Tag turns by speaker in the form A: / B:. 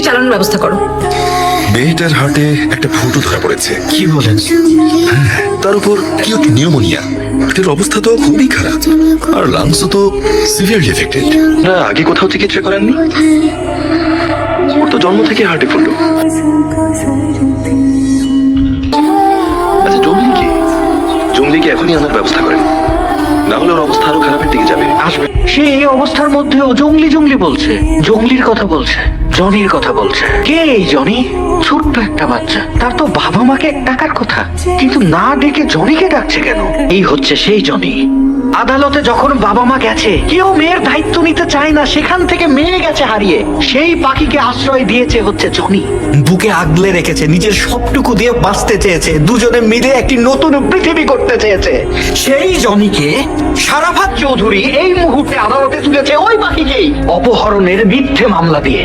A: চালানোর ব্যবস্থা করো।
B: মেয়েটার হার্টে একটা ফুটো ধরা পড়েছে।
C: কি বলেন?
B: তার উপর কিউট নিউমোনিয়া। এটার অবস্থা তো খুবই খারাপ, আর লাংসও তো সিভিয়ারলি এফেক্টেড। না, আগে কোথাও চিকিৎসা করেননি? ওর তো জন্ম থেকে হার্টে ফুটো। আচ্ছা, জঙ্গলিকে এখনই আনার ব্যবস্থা করেন, না হলে ওর অবস্থা আরো খারাপের দিকে যাবে।
C: আসবে সে এই অবস্থার মধ্যেও জঙ্গলি জঙ্গলি বলছে, জঙ্গলির কথা বলছে, জনির কথা বলছে। কে এই জনি? ছোট্ট একটা বাচ্চা, তার তো বাবা মাকে ডাকার কথা, কিন্তু না ডেকে জনিকে ডাকছে কেন? এই হচ্ছে সেই জনি। আদালতে যখন বাবা মা গেছে, কেউ মেয়ের দায়িত্ব নিতে চায় না, সেখান থেকে মেয়ে গেছে হারিয়ে, সেই পাখিকে আশ্রয় দিয়েছে হচ্ছে জনি। বুকে আগলে রেখেছে, নিজের সবটুকু দিয়ে বাঁচতে চেয়েছে, দুজনে মিলে একটি নতুন পৃথিবী করতে চেয়েছে। সেই জনিকে সারাফাত চৌধুরী এই মুহূর্তে আদালতে তুলেছে ওই পাখিকেই অপহরণের মিথ্যে মামলা দিয়ে।